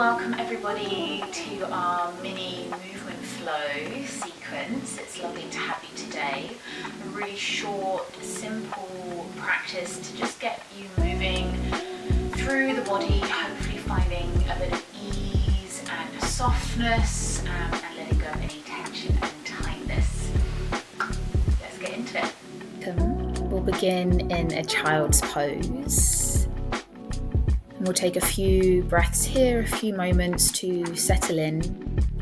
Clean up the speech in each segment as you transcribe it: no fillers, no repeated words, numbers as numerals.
welcome everybody to our mini movement flow sequence. It's lovely to have you today. A really short, simple practice to just get you moving through the body, hopefully finding a bit of ease and softness and letting go of any tension and tightness. Let's get into it. We'll begin in a child's pose. And we'll take a few breaths here, a few moments to settle in.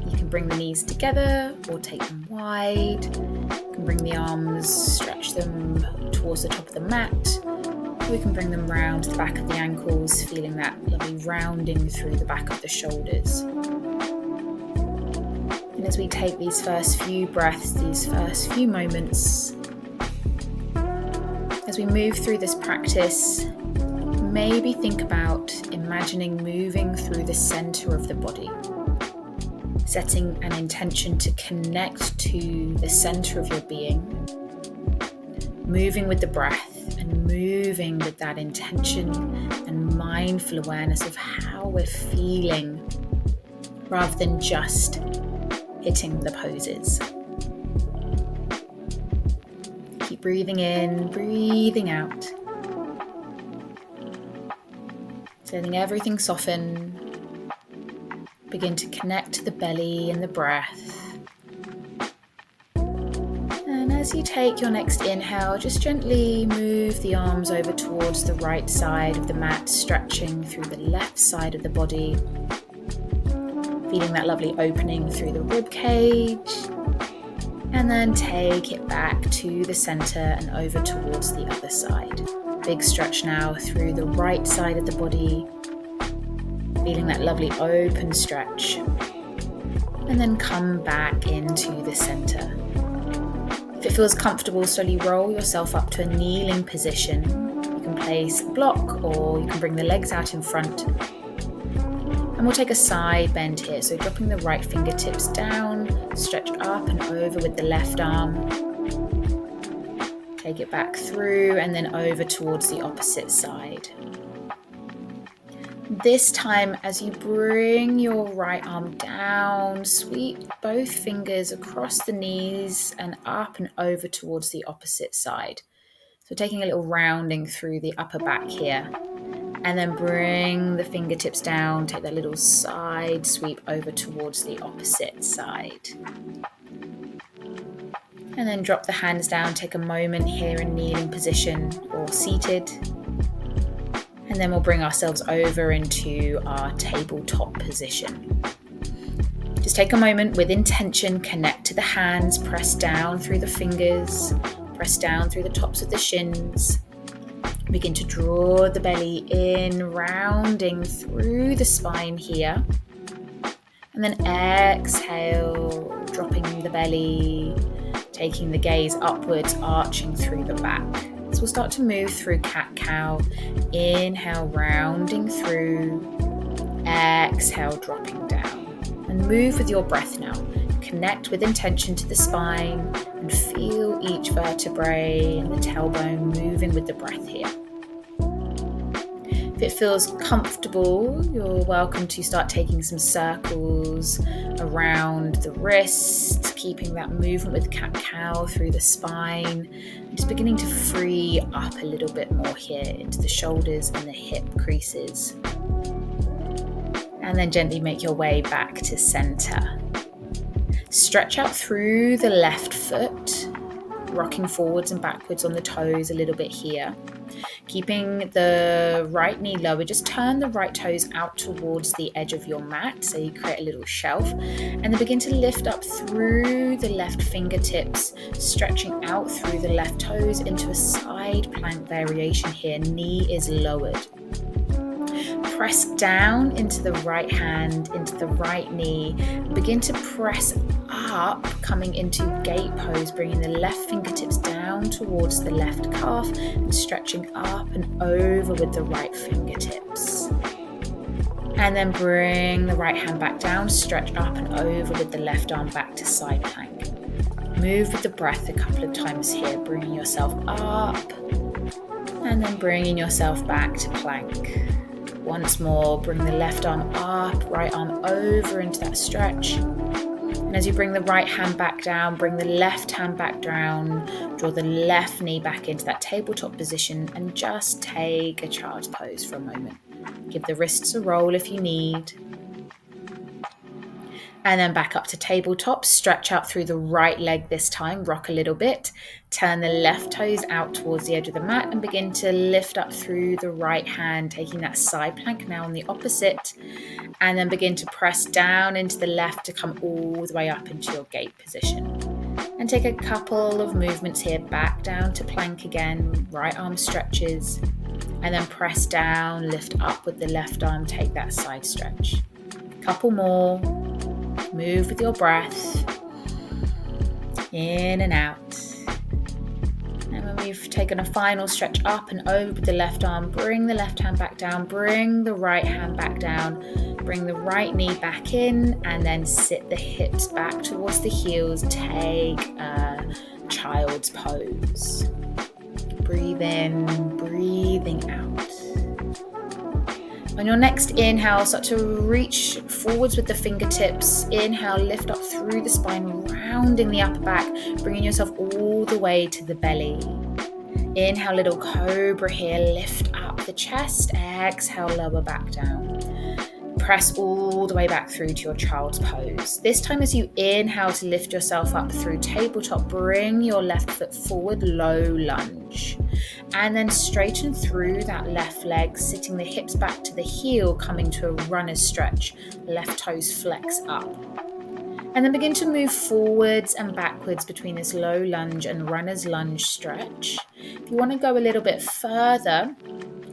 You can bring the knees together or take them wide. You can bring the arms, stretch them towards the top of the mat. We can bring them round the back of the ankles, feeling that lovely rounding through the back of the shoulders. And as we take these first few breaths, these first few moments, as we move through this practice, maybe think about imagining moving through the center of the body, setting an intention to connect to the center of your being, moving with the breath and moving with that intention and mindful awareness of how we're feeling rather than just hitting the poses. Keep breathing in, breathing out. Letting everything soften. Begin to connect to the belly and the breath. And as you take your next inhale, just gently move the arms over towards the right side of the mat, stretching through the left side of the body. Feeling that lovely opening through the rib cage. And then take it back to the center and over towards the other side. Big stretch now through the right side of the body, feeling that lovely open stretch, and then come back into the center. If it feels comfortable, slowly roll yourself up to a kneeling position. You can place a block or you can bring the legs out in front. And we'll take a side bend here, so dropping the right fingertips down, stretch up and over with the left arm. Take it back through and then over towards the opposite side. This time, as you bring your right arm down, sweep both fingers across the knees and up and over towards the opposite side. So taking a little rounding through the upper back here. And then bring the fingertips down, take that little side sweep over towards the opposite side. And then drop the hands down, take a moment here in kneeling position or seated. And then we'll bring ourselves over into our tabletop position. Just take a moment with intention, connect to the hands, press down through the fingers, press down through the tops of the shins. Begin to draw the belly in, rounding through the spine here. And then exhale, dropping the belly, taking the gaze upwards, arching through the back. So we'll start to move through cat-cow. Inhale, rounding through. Exhale, dropping down. And move with your breath now. Connect with intention to the spine and feel each vertebrae and the tailbone moving with the breath here. If it feels comfortable, you're welcome to start taking some circles around the wrist, keeping that movement with cat-cow through the spine, and just beginning to free up a little bit more here into the shoulders and the hip creases. And then gently make your way back to center. Stretch out through the left foot, rocking forwards and backwards on the toes a little bit here. Keeping the right knee lower, just turn the right toes out towards the edge of your mat, so you create a little shelf, and then begin to lift up through the left fingertips, stretching out through the left toes into a side plank variation here. Knee is lowered. Press down into the right hand, into the right knee. Begin to press up, coming into gate pose, bringing the left fingertips down towards the left calf and stretching up and over with the right fingertips. And then bring the right hand back down, stretch up and over with the left arm back to side plank. Move with the breath a couple of times here, bringing yourself up and then bringing yourself back to plank. Once more, bring the left arm up, right arm over into that stretch. And as you bring the right hand back down, bring the left hand back down, draw the left knee back into that tabletop position and just take a child's pose for a moment. Give the wrists a roll if you need. And then back up to tabletop, stretch out through the right leg this time, rock a little bit, turn the left toes out towards the edge of the mat and begin to lift up through the right hand, taking that side plank now on the opposite, and then begin to press down into the left to come all the way up into your gate position. And take a couple of movements here, back down to plank again, right arm stretches, and then press down, lift up with the left arm, take that side stretch. Couple more. Move with your breath, in and out. And when we've taken a final stretch up and over with the left arm, bring the left hand back down, bring the right hand back down, bring the right knee back in, and then sit the hips back towards the heels. Take a child's pose. Breathe in, breathing out. On your next inhale, start to reach forwards with the fingertips. Inhale, lift up through the spine, rounding the upper back, bringing yourself all the way to the belly. Inhale, little cobra here, lift up the chest. Exhale, lower back down. Press all the way back through to your child's pose. This time as you inhale to lift yourself up through tabletop, bring your left foot forward, low lunge. And then straighten through that left leg, sitting the hips back to the heel, coming to a runner's stretch. Left toes flex up. And then begin to move forwards and backwards between this low lunge and runner's lunge stretch. If you want to go a little bit further,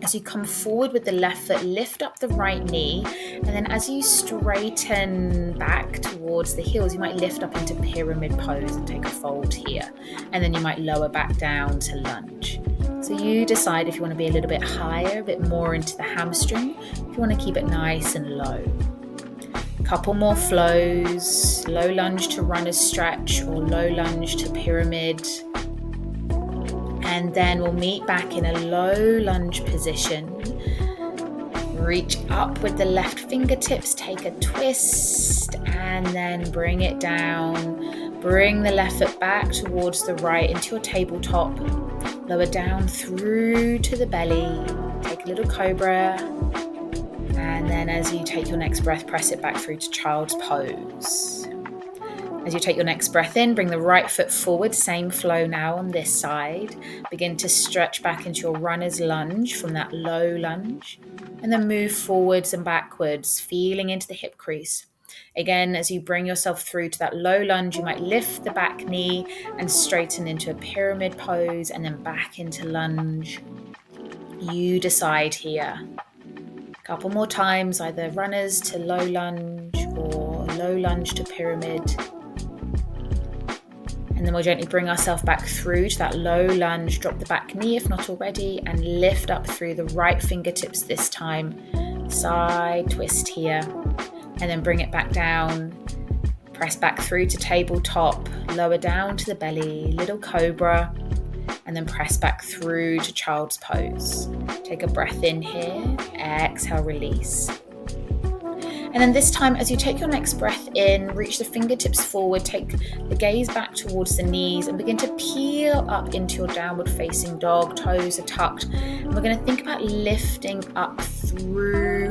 as you come forward with the left foot, lift up the right knee, and then as you straighten back towards the heels, you might lift up into pyramid pose and take a fold here, and then you might lower back down to lunge. So you decide if you want to be a little bit higher, a bit more into the hamstring, if you want to keep it nice and low. Couple more flows, low lunge to runner's stretch or low lunge to pyramid. And then we'll meet back in a low lunge position. Reach up with the left fingertips, take a twist, and then bring it down. Bring the left foot back towards the right into your tabletop. Lower down through to the belly. Take a little cobra. And then as you take your next breath, press it back through to child's pose. As you take your next breath in, bring the right foot forward, same flow now on this side. Begin to stretch back into your runner's lunge from that low lunge. And then move forwards and backwards, feeling into the hip crease. Again, as you bring yourself through to that low lunge, you might lift the back knee and straighten into a pyramid pose and then back into lunge. You decide here. Couple more times, either runners to low lunge or low lunge to pyramid. And then we'll gently bring ourselves back through to that low lunge, drop the back knee if not already, and lift up through the right fingertips this time. Side twist here, and then bring it back down. Press back through to tabletop, lower down to the belly, little cobra, and then press back through to child's pose. Take a breath in here, exhale, release. And then this time, as you take your next breath in, reach the fingertips forward, take the gaze back towards the knees and begin to peel up into your downward facing dog. Toes are tucked. And we're going to think about lifting up through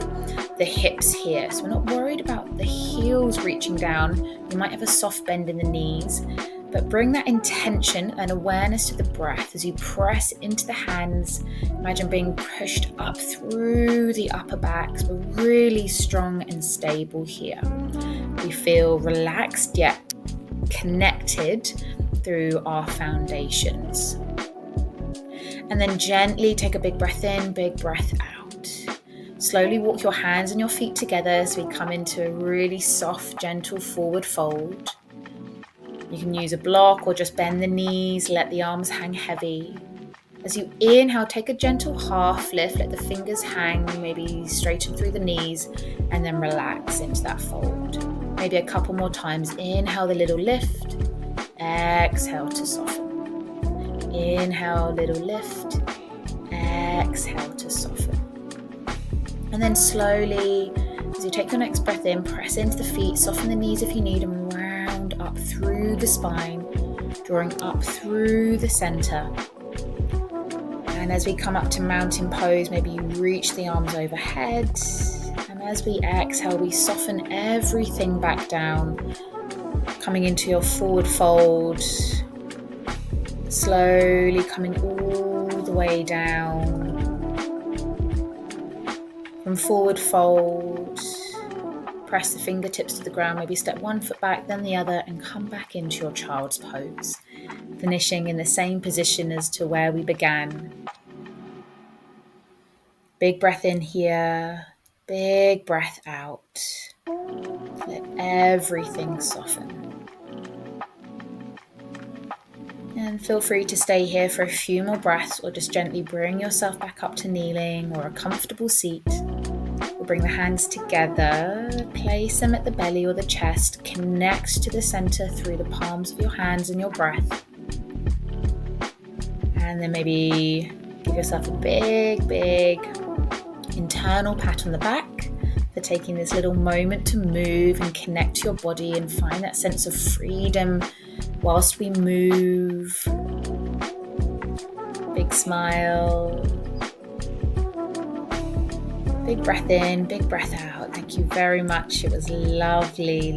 the hips here. So we're not worried about the heels reaching down. You might have a soft bend in the knees, but bring that intention and awareness to the breath as you press into the hands. Imagine being pushed up through the upper back. So we're really strong and stable here. We feel relaxed yet connected through our foundations. And then gently take a big breath in, big breath out. Slowly walk your hands and your feet together as we come into a really soft, gentle forward fold. You can use a block or just bend the knees, let the arms hang heavy. As you inhale, take a gentle half lift, let the fingers hang, maybe straighten through the knees, and then relax into that fold. Maybe a couple more times. Inhale the little lift, exhale to soften. Inhale, little lift, exhale to soften. And then slowly, as you take your next breath in, press into the feet, soften the knees if you need, and round up through the spine, drawing up through the center. And as we come up to mountain pose, maybe you reach the arms overhead. And as we exhale, we soften everything back down, coming into your forward fold, slowly coming all the way down. From forward fold, press the fingertips to the ground, maybe step one foot back, then the other, and come back into your child's pose, finishing in the same position as to where we began. Big breath in here, big breath out. Let everything soften. And feel free to stay here for a few more breaths, or just gently bring yourself back up to kneeling or a comfortable seat. We'll bring the hands together, place them at the belly or the chest, connect to the center through the palms of your hands and your breath. And then maybe give yourself a big internal pat on the back for taking this little moment to move and connect to your body and find that sense of freedom whilst we move. Big smile. Big breath in, big breath out. Thank you very much. It was lovely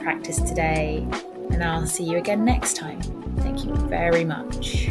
practice today. And I'll see you again next time. Thank you very much.